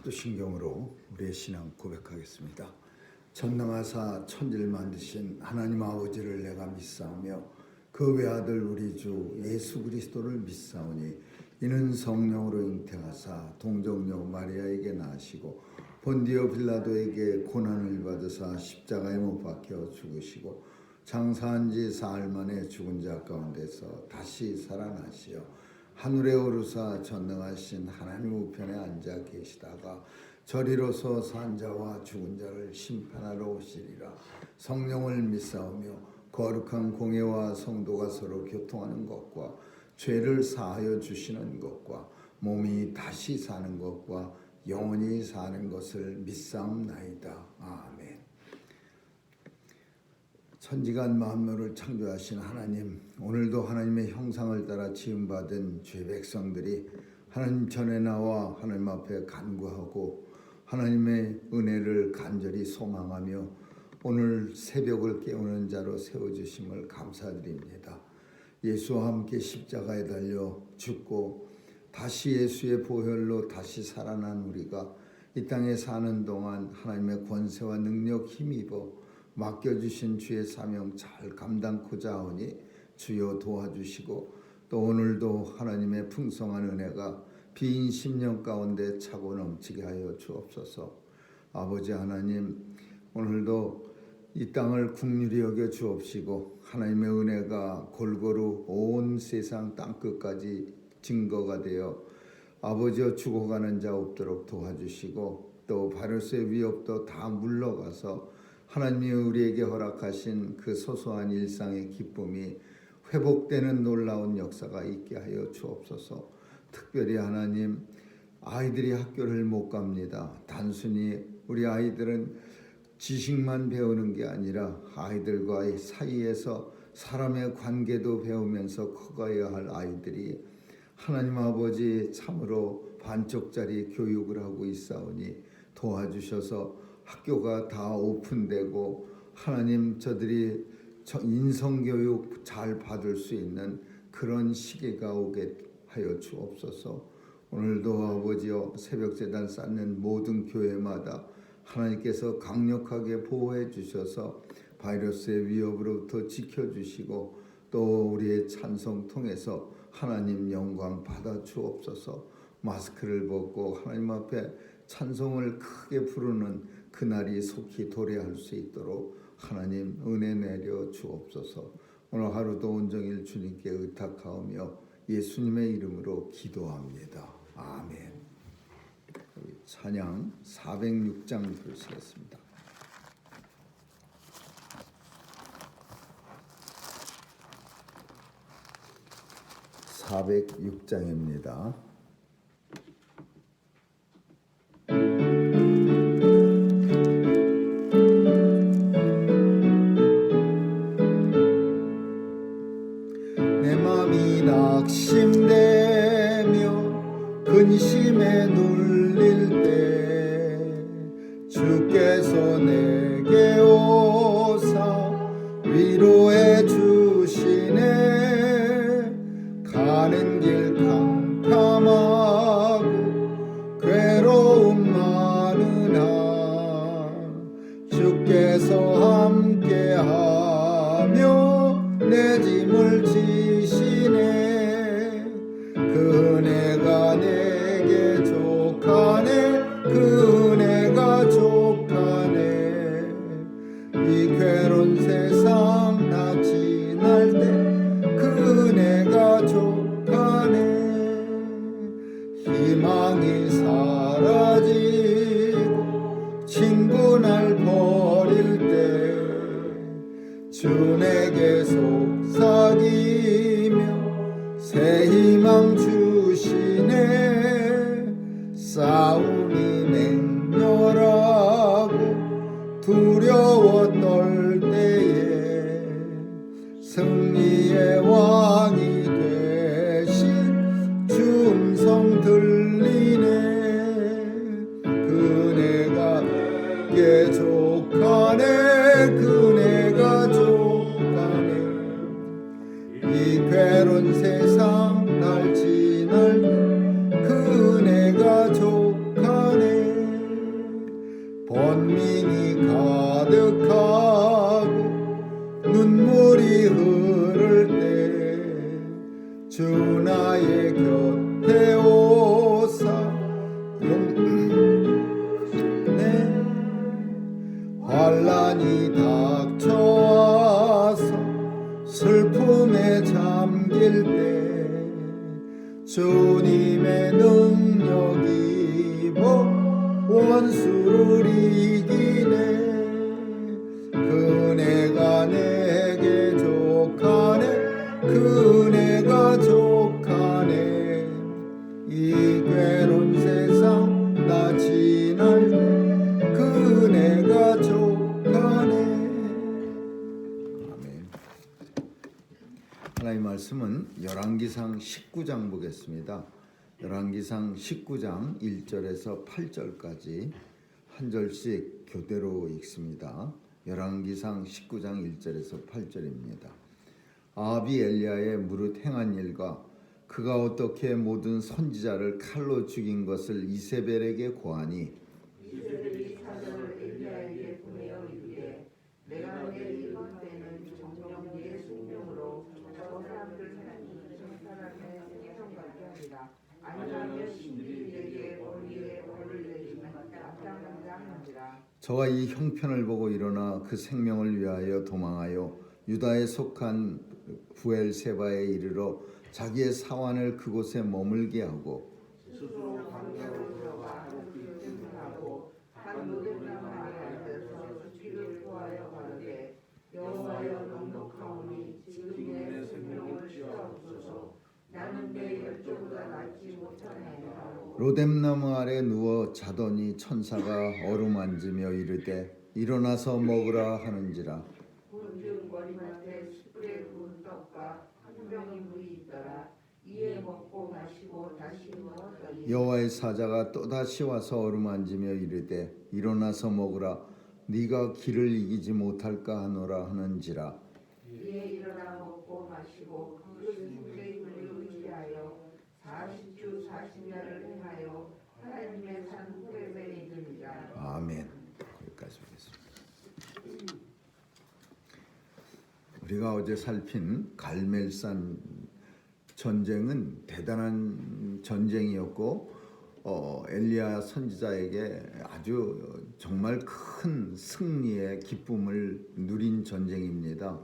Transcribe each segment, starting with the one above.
사도신경으로 우리의 신앙 고백하겠습니다. 전능하사 천지를 만드신 하나님 아버지를 내가 믿사오며 그 외아들 우리 주 예수 그리스도를 믿사오니 이는 성령으로 잉태하사 동정녀 마리아에게 나시고 본디오 빌라도에게 고난을 받으사 십자가에 못 박혀 죽으시고 장사한 지 사흘 만에 죽은 자 가운데서 다시 살아나시어 하늘에 오르사 전능하신 하나님 우편에 앉아 계시다가 저리로서 산 자와 죽은 자를 심판하러 오시리라. 성령을 믿사오며 거룩한 공회와 성도가 서로 교통하는 것과 죄를 사하여 주시는 것과 몸이 다시 사는 것과 영원히 사는 것을 믿사옵나이다. 아멘. 천지간 만물을 창조하신 하나님, 오늘도 하나님의 형상을 따라 지음받은 죄 백성들이 하나님 전에 나와 하나님 앞에 간구하고 하나님의 은혜를 간절히 소망하며 오늘 새벽을 깨우는 자로 세워주심을 감사드립니다. 예수와 함께 십자가에 달려 죽고 다시 예수의 보혈로 다시 살아난 우리가 이 땅에 사는 동안 하나님의 권세와 능력 힘입어 맡겨주신 주의 사명 잘 감당코자 하오니 주여 도와주시고 또 오늘도 하나님의 풍성한 은혜가 빈 심령 가운데 차고 넘치게 하여 주옵소서. 아버지 하나님, 오늘도 이 땅을 긍휼히 여겨 주옵시고 하나님의 은혜가 골고루 온 세상 땅끝까지 증거가 되어 아버지여 죽어가는 자 없도록 도와주시고 또 바이러스의 위협도 다 물러가서 하나님이 우리에게 허락하신 그 소소한 일상의 기쁨이 회복되는 놀라운 역사가 있게 하여 주옵소서. 특별히 하나님, 아이들이 학교를 못 갑니다. 단순히 우리 아이들은 지식만 배우는 게 아니라 아이들과의 사이에서 사람의 관계도 배우면서 커가야 할 아이들이 하나님 아버지 참으로 반쪽짜리 교육을 하고 있사오니 도와주셔서 학교가 다 오픈되고 하나님 저들이 인성교육 잘 받을 수 있는 그런 시기가 오게 하여 주옵소서. 오늘도 아버지여 새벽제단 쌓는 모든 교회마다 하나님께서 강력하게 보호해 주셔서 바이러스의 위협으로부터 지켜주시고 또 우리의 찬송 통해서 하나님 영광 받아 주옵소서. 마스크를 벗고 하나님 앞에 찬송을 크게 부르는 그날이 속히 도래할 수 있도록 하나님 은혜 내려 주옵소서. 오늘 하루도 온종일 주님께 의탁하오며 예수님의 이름으로 기도합니다. 아멘. 찬양 406장 부르시겠습니다. (406장입니다) 내 맘이 낙심되며 근심에 눌릴 때 주께서 내게 오사 위로해 주시네. 가는 길 캄캄하고 괴로움 많으나 주께서 함께하며 내 짐을 지시네. 그 은혜가 내게 족하네. 그 은혜가 족하네. 이 괴로운 세상 다 지날 때 그 은혜가 족하네. 희망이 사라지고 친구 날 버릴 때 주 내게 속삭이며 새 희망 주시네. 싸움이 맹렬하고 두려워 떨 때에 승리의 왕이 되신 주 음성 들리네. 그 은혜가 내게 족하네. 그 은혜가 족하네. 이 원수를 이기네. 그네가 내게 족하네. 그네가 족하네. 이 괴로운 세상 나 지날 때 그네가 족하네. 아멘. 하나님의 말씀은 열왕기상 19장 보겠습니다. 열왕기상 19장 1절에서 8절까지 한 절씩 교대로 읽습니다. 열왕기상 19장 1절에서 8절입니다. 아합이 엘리야의 무릇 행한 일과 그가 어떻게 모든 선지자를 칼로 죽인 것을 이세벨에게 고하니 이세벨이 사자를 엘리야에게 보내어 이르되 내가 내 이번 때는 정령 네 생명으로 저 사람들 사람의 생명 같게 하리라. 아니하면 신들이 내게 머리에 벌을 내리면 마땅한가 하니라. 저가 이 형편을 보고 일어나 그 생명을 위하여 도망하여 유다에 속한 부엘세바에 이르러 자기의 사환을 그곳에 머물게 하고 스스로 광야로 들어가 하고 한 노릇나무 아래 앉아서 죽기를 구하여 가로되 여호와여 넉넉하오니 지금 내 생명을 주옵소서. 나는 내 열조보다 낫지 못하나이다. 로뎀나무 아래 누워 자더니 천사가 어루만지며 이르되 일어나서 먹으라 하는지라. 본즉 머리맡에 숯불에 구운 떡과 한 병이 물이 있더라. 이에 먹고 마시고 다시 누웠더니 여호와의 사자가 또다시 와서 어루만지며 이르되 일어나서 먹으라. 네가 길을 이기지 못할까 하노라 하는지라. 이에 일어나 먹고 마시고 그 생수의 물을 의지하여 40주 40야를 행하여 하나님의 산 호렙에 이르니라. 아멘. 거기까지 보겠습니다. 우리가 어제 살핀 갈멜산 전쟁은 대단한 전쟁이었고 엘리야 선지자에게 아주 정말 큰 승리의 기쁨을 누린 전쟁입니다.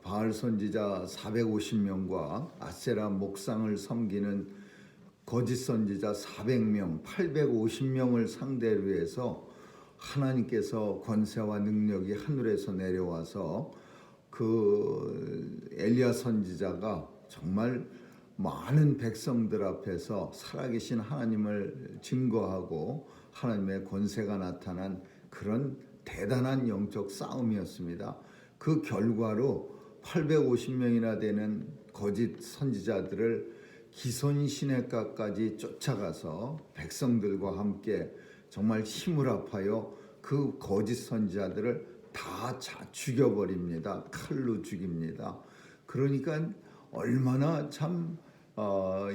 바알 선지자 450명과 아세라 목상을 섬기는 거짓 선지자 400명, 850명을 상대로 해서 하나님께서 권세와 능력이 하늘에서 내려와서 그 엘리야 선지자가 정말 많은 백성들 앞에서 살아계신 하나님을 증거하고 하나님의 권세가 나타난 그런 대단한 영적 싸움이었습니다. 그 결과로 850명이나 되는 거짓 선지자들을 기손 시내가까지 쫓아가서 백성들과 함께 정말 힘을 합하여 그 거짓 선지자들을 다 죽여버립니다. 칼로 죽입니다. 그러니까 얼마나 참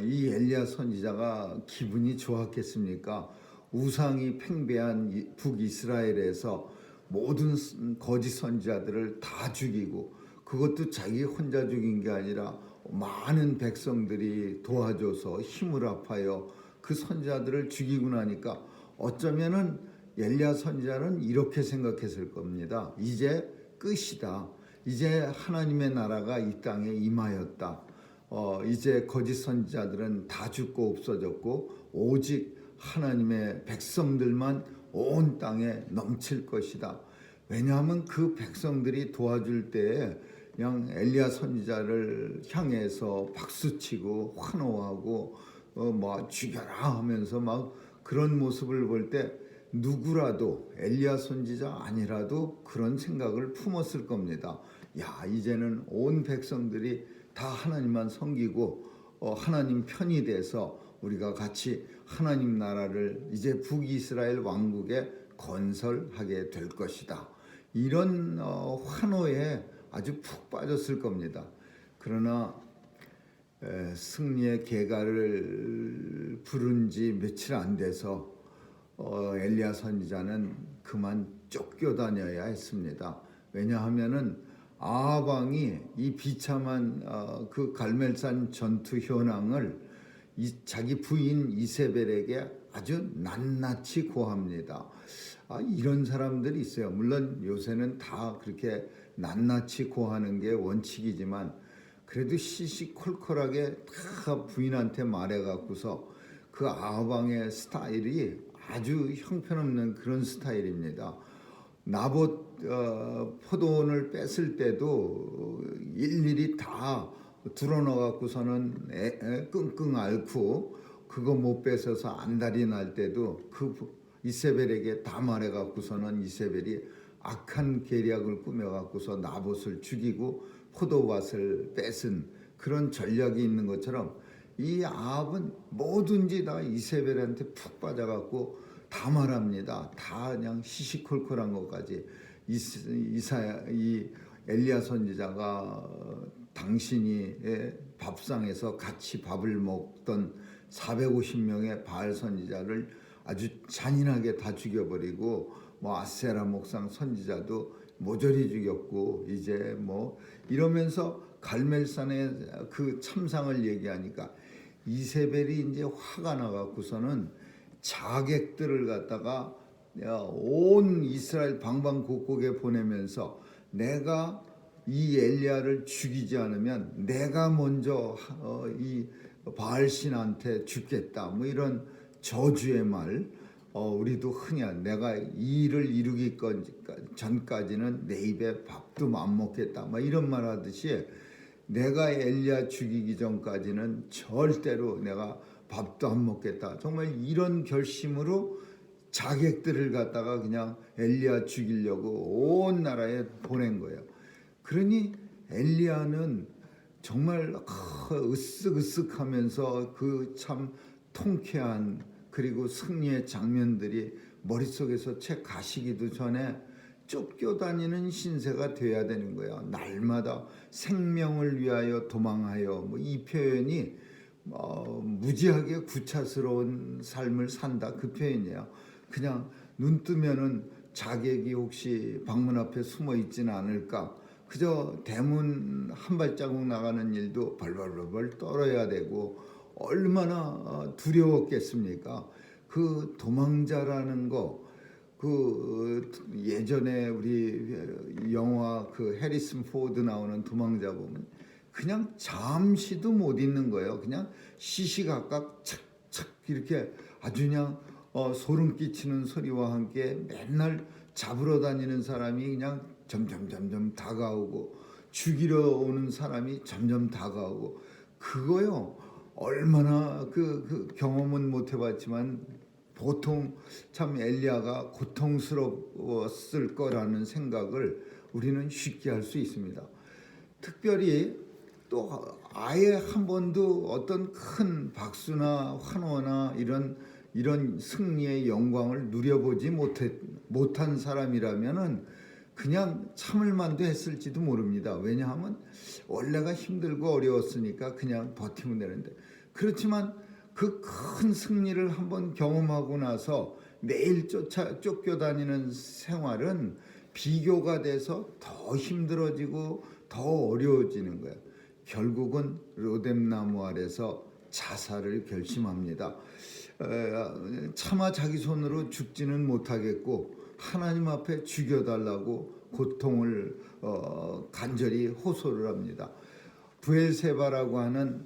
이 엘리야 선지자가 기분이 좋았겠습니까? 우상이 팽배한 북이스라엘에서 모든 거짓 선지자들을 다 죽이고 그것도 자기 혼자 죽인 게 아니라 많은 백성들이 도와줘서 힘을 합하여 그 선지자들을 죽이고 나니까 어쩌면은 엘리야 선지자는 이렇게 생각했을 겁니다. 이제 끝이다. 이제 하나님의 나라가 이 땅에 임하였다. 이제 거짓 선지자들은 다 죽고 없어졌고 오직 하나님의 백성들만 온 땅에 넘칠 것이다. 왜냐하면 그 백성들이 도와줄 때에 그냥 엘리야 선지자를 향해서 박수치고 환호하고 뭐 죽여라 하면서 막 그런 모습을 볼 때 누구라도 엘리야 선지자 아니라도 그런 생각을 품었을 겁니다. 야, 이제는 온 백성들이 다 하나님만 섬기고 하나님 편이 돼서 우리가 같이 하나님 나라를 이제 북이스라엘 왕국에 건설하게 될 것이다. 이런 환호에 아주 푹 빠졌을 겁니다. 그러나 승리의 계가를 부른 지 며칠 안 돼서 엘리야 선지자는 그만 쫓겨다녀야 했습니다. 왜냐하면은 아합 왕이 이 비참한 그 갈멜산 전투 현황을 자기 부인 이세벨에게 아주 낱낱이 고합니다. 이런 사람들이 있어요. 물론 요새는 다 그렇게 낱낱이 고하는 게 원칙이지만 그래도 시시콜콜하게 다 부인한테 말해갖고서 그 아합 왕의 스타일이 아주 형편없는 그런 스타일입니다. 나봇 포도원을 뺐을 때도 일일이 다 들어넣어 갖고서는 끙끙 앓고 그거 못 뺏어서 안달이 날 때도 그 이세벨에게 다 말해 갖고서는 이세벨이 악한 계략을 꾸며 갖고서 나봇을 죽이고 포도밭을 뺏은 그런 전략이 있는 것처럼 이 아합은 뭐든지 다 이세벨한테 푹 빠져갖고 다 말합니다. 다 그냥 시시콜콜한 것까지. 이 엘리야 선지자가 당신이 밥상에서 같이 밥을 먹던 450명의 바알 선지자를 아주 잔인하게 다 죽여버리고 뭐 아세라 목상 선지자도 모조리 죽였고 이제 뭐 이러면서 갈멜산의 그 참상을 얘기하니까 이세벨이 이제 화가 나갖고서는 자객들을 갖다가 온 이스라엘 방방곡곡에 보내면서 내가 이 엘리야를 죽이지 않으면 내가 먼저 이 바알신한테 죽겠다 뭐 이런 저주의 말. 우리도 흔히 내가 이 일을 이루기 전까지는 내 입에 밥도 안 먹겠다 막 이런 말 하듯이 내가 엘리야 죽이기 전까지는 절대로 내가 밥도 안 먹겠다. 정말 이런 결심으로 자객들을 갖다가 그냥 엘리야 죽이려고 온 나라에 보낸 거예요. 그러니 엘리야는 정말 으쓱으쓱하면서 그 참 통쾌한 그리고 승리의 장면들이 머릿속에서 채 가시기도 전에 쫓겨다니는 신세가 돼야 되는 거예요. 날마다 생명을 위하여 도망하여 뭐 이 표현이 무지하게 구차스러운 삶을 산다 그 표현이에요. 그냥 눈 뜨면은 자객이 혹시 방문 앞에 숨어 있지는 않을까. 그저 대문 한 발자국 나가는 일도 벌벌벌 떨어야 되고 얼마나 두려웠겠습니까? 그 도망자라는 거, 그 예전에 우리 영화 그 해리슨 포드 나오는 도망자 보면 그냥 잠시도 못 있는 거예요. 그냥 시시각각 착착 이렇게 아주 그냥 소름 끼치는 소리와 함께 맨날 잡으러 다니는 사람이 그냥 점점 다가오고 죽이러 오는 사람이 점점 다가오고 그거요. 얼마나 그 경험은 못 해봤지만 보통 참 엘리야가 고통스러웠을 거라는 생각을 우리는 쉽게 할 수 있습니다. 특별히 또 아예 한 번도 어떤 큰 박수나 환호나 이런 승리의 영광을 누려보지 못한 사람이라면은 그냥 참을만도 했을지도 모릅니다. 왜냐하면 원래가 힘들고 어려웠으니까 그냥 버티면 되는데 그렇지만 그 큰 승리를 한번 경험하고 나서 매일 쫓겨다니는 생활은 비교가 돼서 더 힘들어지고 더 어려워지는 거예요. 결국은 로뎀나무 아래서 자살을 결심합니다. 차마 자기 손으로 죽지는 못하겠고 하나님 앞에 죽여달라고 고통을 간절히 호소를 합니다. 브엘세바라고 하는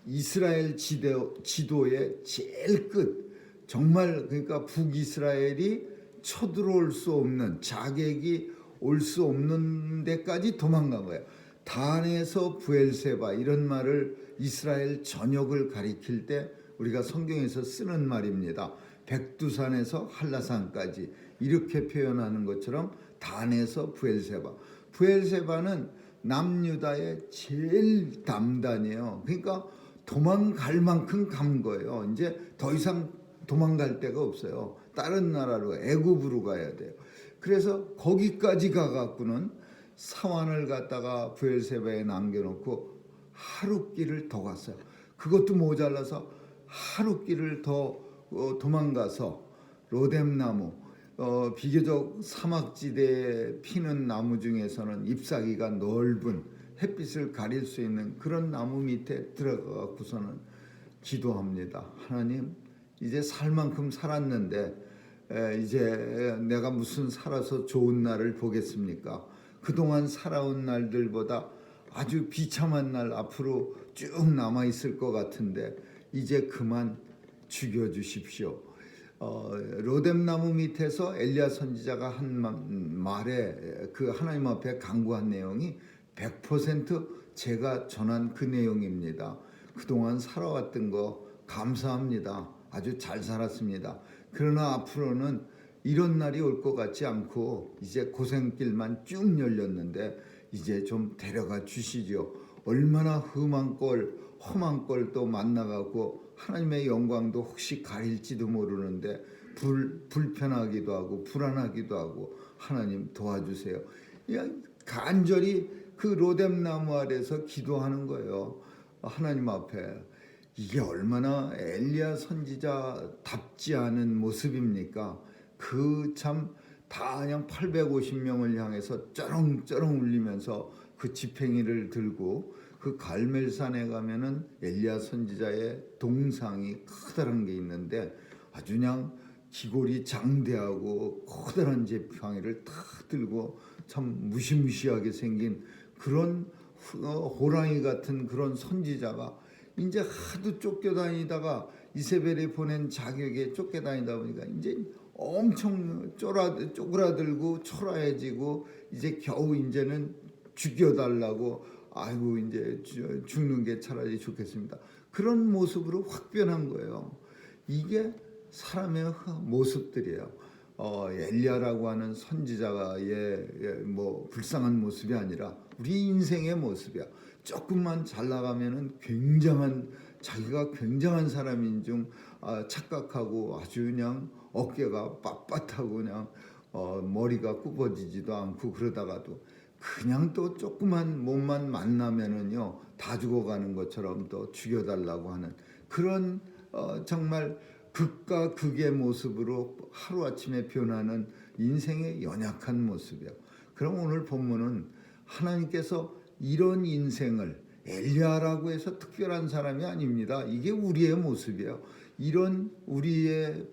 이스라엘 지도의 제일 끝, 정말 그러니까 북이스라엘이 쳐들어올 수 없는 자객이 올 수 없는 데까지 도망간 거예요. 단에서 브엘세바 이런 말을 이스라엘 전역을 가리킬 때 우리가 성경에서 쓰는 말입니다. 백두산에서 한라산까지 이렇게 표현하는 것처럼 단에서 브엘세바. 브엘세바는 남유다의 제일 남단이에요. 그러니까 도망갈 만큼 간 거예요. 이제 더 이상 도망갈 데가 없어요. 다른 나라로 애굽으로 가야 돼요. 그래서 거기까지 가갖고는 사환을 갖다가 브엘세바에 남겨놓고 하루 길을 더 갔어요. 그것도 모자라서 하루 길을 더 도망가서 로뎀나무, 비교적 사막지대에 피는 나무 중에서는 잎사귀가 넓은 햇빛을 가릴 수 있는 그런 나무 밑에 들어가고서는 기도합니다. 하나님, 이제 살 만큼 살았는데 이제 내가 무슨 살아서 좋은 날을 보겠습니까? 그동안 살아온 날들보다 아주 비참한 날 앞으로 쭉 남아있을 것 같은데 이제 그만 죽여주십시오. 로뎀나무 밑에서 엘리야 선지자가 한 말에 그 하나님 앞에 간구한 내용이 100% 제가 전한 그 내용입니다. 그동안 살아왔던 거 감사합니다. 아주 잘 살았습니다. 그러나 앞으로는 이런 날이 올 것 같지 않고 이제 고생길만 쭉 열렸는데 이제 좀 데려가 주시죠. 얼마나 험한 꼴도 만나가고 하나님의 영광도 혹시 가릴지도 모르는데 불편하기도 하고 불안하기도 하고 하나님 도와주세요. 그냥 간절히 그 로뎀나무 아래서 기도하는 거예요. 하나님 앞에. 이게 얼마나 엘리야 선지자답지 않은 모습입니까? 그 참 다 그냥 850명을 향해서 쩌렁쩌렁 울리면서 그 지팽이를 들고 그 갈멜산에 가면은 엘리야 선지자의 동상이 커다란 게 있는데 아주 그냥 기골이 장대하고 커다란 지팡이를 탁 들고 참 무시무시하게 생긴 그런 호랑이 같은 그런 선지자가 이제 하도 쫓겨다니다가 이세벨이 보낸 자격에 쫓겨다니다 보니까 이제 엄청 쪼그라들고 초라해지고 이제 겨우 이제는 죽여달라고 아이고 이제 죽는 게 차라리 좋겠습니다. 그런 모습으로 확 변한 거예요. 이게 사람의 모습들이에요. 엘리야라고 하는 선지자의 뭐 불쌍한 모습이 아니라 우리 인생의 모습이야. 조금만 잘 나가면은 자기가 굉장한 사람인 중 착각하고 아주 그냥 어깨가 빳빳하고 그냥 머리가 굽어지지도 않고 그러다가도 그냥 또 조그만 몸만 만나면은요 다 죽어가는 것처럼 또 죽여달라고 하는 그런 정말 극과 극의 모습으로 하루아침에 변하는 인생의 연약한 모습이에요. 그럼 오늘 본문은 하나님께서 이런 인생을 엘리야라고 해서 특별한 사람이 아닙니다. 이게 우리의 모습이에요. 이런 우리의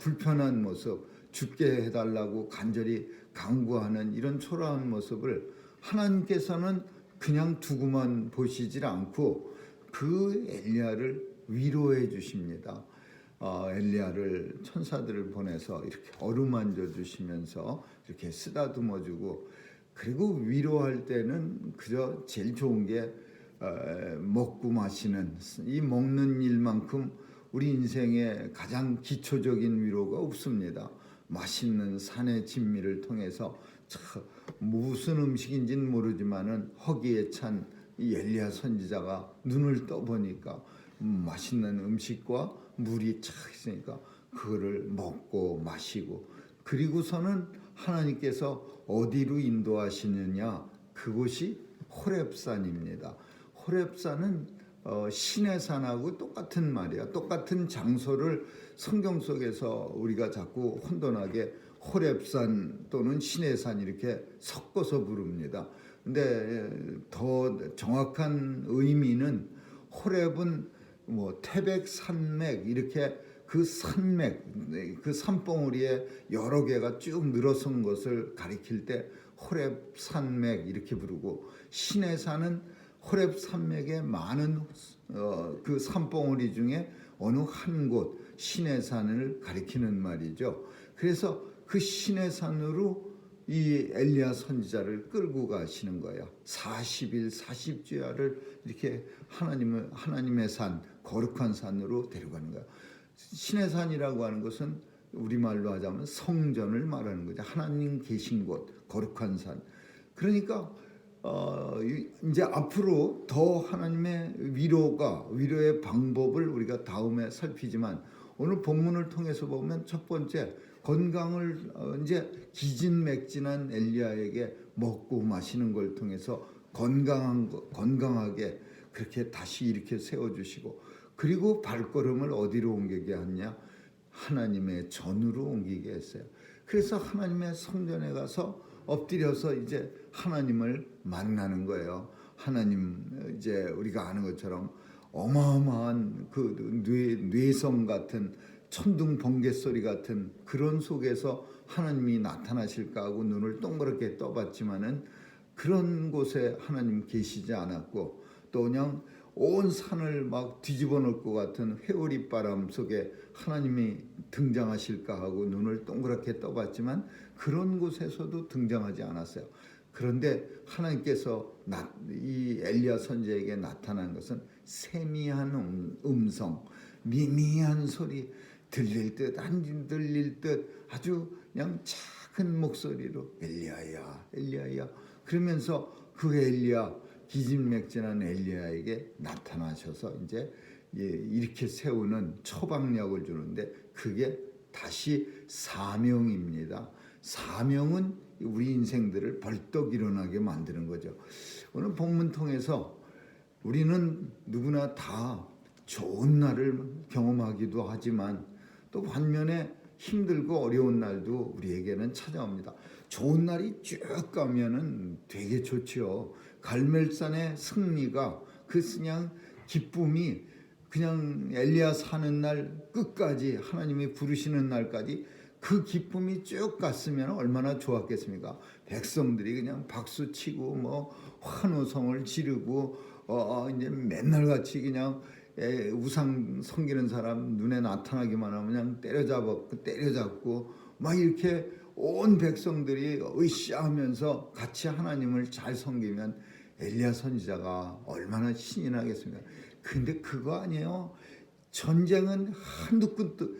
불편한 모습, 죽게 해달라고 간절히 간구하는 이런 초라한 모습을 하나님께서는 그냥 두고만 보시질 않고 그 엘리야를 위로해 주십니다. 엘리야를 천사들을 보내서 이렇게 어루만져 주시면서 이렇게 쓰다듬어 주고 그리고 위로할 때는 그저 제일 좋은 게 먹고 마시는 이 먹는 일만큼 우리 인생의 가장 기초적인 위로가 없습니다. 맛있는 산의 진미를 통해서 무슨 음식인지는 모르지만은 허기에 찬 이 엘리야 선지자가 눈을 떠보니까 맛있는 음식과 물이 착 있으니까 그거를 먹고 마시고 그리고서는 하나님께서 어디로 인도하시느냐 그곳이 호렙산입니다. 호렙산은 신의 산하고 똑같은 말이야. 똑같은 장소를 성경 속에서 우리가 자꾸 혼돈하게 호렙산 또는 신의 산 이렇게 섞어서 부릅니다. 근데 더 정확한 의미는 호렙은 뭐 태백 산맥 이렇게 그 산맥 그 산봉우리에 여러 개가 쭉 늘어선 것을 가리킬 때 호렙 산맥 이렇게 부르고 신의 산은 호렙 산맥의 많은 그 산봉우리 중에 어느 한 곳 신의 산을 가리키는 말이죠. 그래서 그 신의 산으로 이 엘리야 선지자를 끌고 가시는 거예요. 40일 40주야를 이렇게 하나님의 산 거룩한 산으로 데려가는 거예요. 신의 산이라고 하는 것은 우리말로 하자면 성전을 말하는 거죠. 하나님 계신 곳 거룩한 산. 그러니까 이제 앞으로 더 하나님의 위로의 방법을 우리가 다음에 살피지만 오늘 본문을 통해서 보면 첫 번째 건강을 이제 기진맥진한 엘리야에게 먹고 마시는 걸 통해서 건강하게 그렇게 다시 이렇게 세워주시고 그리고 발걸음을 어디로 옮기게 하냐 하나님의 전으로 옮기게 했어요. 그래서 하나님의 성전에 가서 엎드려서 이제 하나님을 만나는 거예요. 하나님 이제 우리가 아는 것처럼 어마어마한 그 뇌성 같은 천둥 번개 소리 같은 그런 속에서 하나님이 나타나실까 하고 눈을 동그랗게 떠봤지만은 그런 곳에 하나님 계시지 않았고 또 그냥 온 산을 막 뒤집어 놓을 것 같은 회오리 바람 속에 하나님이 등장하실까 하고 눈을 동그랗게 떠봤지만 그런 곳에서도 등장하지 않았어요. 그런데 하나님께서 이 엘리야 선지자에게 나타난 것은 세미한 음성, 미미한 소리, 들릴 듯 안 들릴 듯 아주 그냥 작은 목소리로 엘리야야 엘리야야 그러면서 그 엘리야, 기진맥진한 엘리야에게 나타나셔서 이제 이렇게 세우는 처방약을 주는데 그게 다시 사명입니다. 사명은 우리 인생들을 벌떡 일어나게 만드는 거죠. 오늘 본문 통해서 우리는 누구나 다 좋은 날을 경험하기도 하지만 또 반면에 힘들고 어려운 날도 우리에게는 찾아옵니다. 좋은 날이 쭉 가면은 되게 좋지요. 갈멜산의 승리가 그냥 기쁨이 그냥 엘리야 사는 날 끝까지 하나님이 부르시는 날까지 그 기쁨이 쭉 갔으면 얼마나 좋았겠습니까? 백성들이 그냥 박수 치고 뭐 환호성을 지르고 이제 맨날 같이 그냥 우상 섬기는 사람 눈에 나타나기만 하면 그냥 때려잡고 막 이렇게 온 백성들이 으쌰하면서 같이 하나님을 잘 섬기면 엘리야 선지자가 얼마나 신이 나겠습니까? 근데 그거 아니에요. 전쟁은 한두 끝도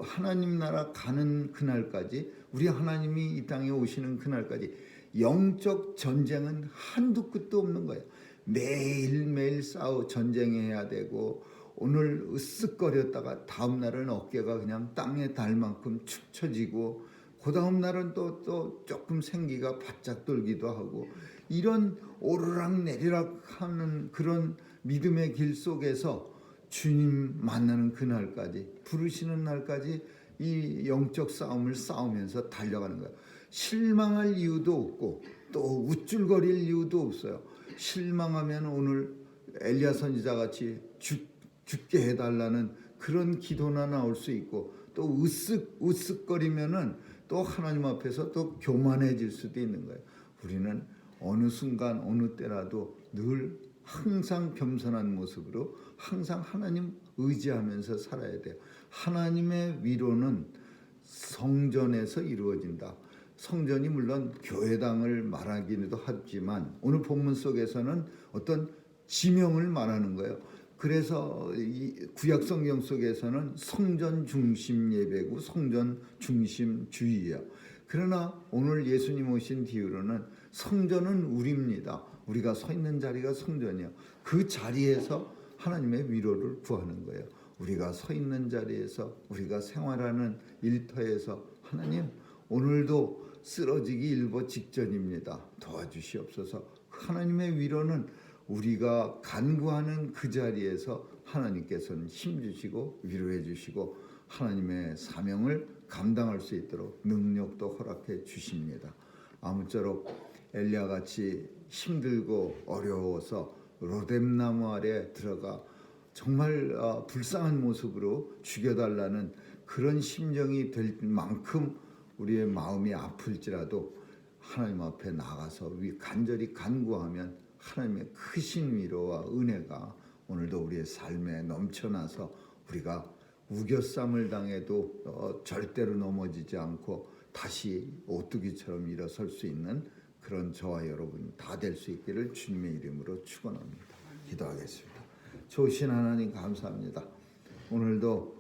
하나님 나라 가는 그날까지 우리 하나님이 이 땅에 오시는 그날까지 영적 전쟁은 한두 끝도 없는 거예요. 매일매일 전쟁해야 되고 오늘 으쓱거렸다가 다음 날은 어깨가 그냥 땅에 닿을 만큼 축 처지고 그 다음 날은 또 조금 생기가 바짝 돌기도 하고 이런 오르락 내리락 하는 그런 믿음의 길 속에서 주님 만나는 그날까지 부르시는 날까지 이 영적 싸움을 싸우면서 달려가는 거예요. 실망할 이유도 없고 또 우쭐거릴 이유도 없어요. 실망하면 오늘 엘리야 선지자 같이 죽게 해달라는 그런 기도나 나올 수 있고 또 으쓱거리면은 또 하나님 앞에서 또 교만해질 수도 있는 거예요. 우리는 어느 순간 어느 때라도 늘 항상 겸손한 모습으로 항상 하나님 의지하면서 살아야 돼요. 하나님의 위로는 성전에서 이루어진다. 성전이 물론 교회당을 말하기도 하지만 오늘 본문 속에서는 어떤 지명을 말하는 거예요. 그래서 이 구약 성경 속에서는 성전 중심 예배고 성전 중심 주의예요. 그러나 오늘 예수님 오신 뒤로는 성전은 우리입니다. 우리가 서 있는 자리가 성전이에요. 그 자리에서 하나님의 위로를 구하는 거예요. 우리가 서 있는 자리에서 우리가 생활하는 일터에서 하나님 오늘도 쓰러지기 일보 직전입니다. 도와주시옵소서. 하나님의 위로는 우리가 간구하는 그 자리에서 하나님께서는 힘주시고 위로해 주시고 하나님의 사명을 감당할 수 있도록 능력도 허락해 주십니다. 아무쪼록 엘리야같이 힘들고 어려워서 로뎀나무 아래 들어가 정말 불쌍한 모습으로 죽여달라는 그런 심정이 될 만큼 우리의 마음이 아플지라도 하나님 앞에 나가서 간절히 간구하면 하나님의 크신 위로와 은혜가 오늘도 우리의 삶에 넘쳐나서 우리가 우겨쌈을 당해도 절대로 넘어지지 않고 다시 오뚜기처럼 일어설 수 있는 그런 저와 여러분 다 될 수 있기를 주님의 이름으로 축원합니다. 기도하겠습니다. 좋으신 하나님 감사합니다. 오늘도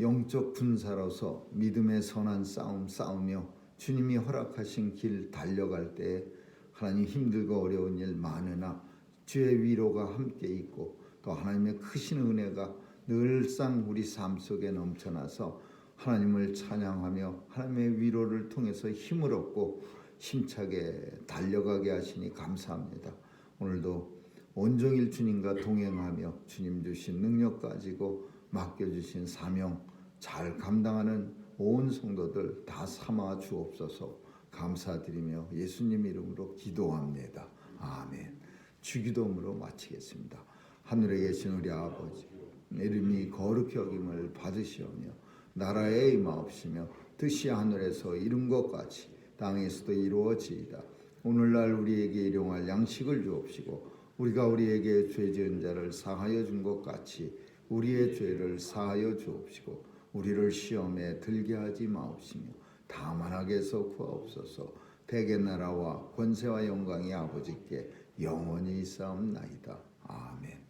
영적 군사로서 믿음의 선한 싸움 싸우며 주님이 허락하신 길 달려갈 때 하나님 힘들고 어려운 일 많으나 주의 위로가 함께 있고 또 하나님의 크신 은혜가 늘상 우리 삶 속에 넘쳐나서 하나님을 찬양하며 하나님의 위로를 통해서 힘을 얻고 힘차게 달려가게 하시니 감사합니다. 오늘도 온종일 주님과 동행하며 주님 주신 능력 가지고 맡겨주신 사명 잘 감당하는 온 성도들 다 삼아 주옵소서. 감사드리며 예수님 이름으로 기도합니다. 아멘. 주기도문으로 마치겠습니다. 하늘에 계신 우리 아버지 이름이 거룩히 여김을 받으시오며 나라에 임하옵시며 뜻이 하늘에서 이룬 것 같이 땅에서도 이루어지이다. 오늘날 우리에게 일용할 양식을 주옵시고 우리가 우리에게 죄 지은 자를 사하여 준 것 같이 우리의 죄를 사하여 주옵시고 우리를 시험에 들게 하지 마옵시며 다만 악에서 구하옵소서. 대개 나라와 권세와 영광이 아버지께 영원히 있사옵나이다. 아멘.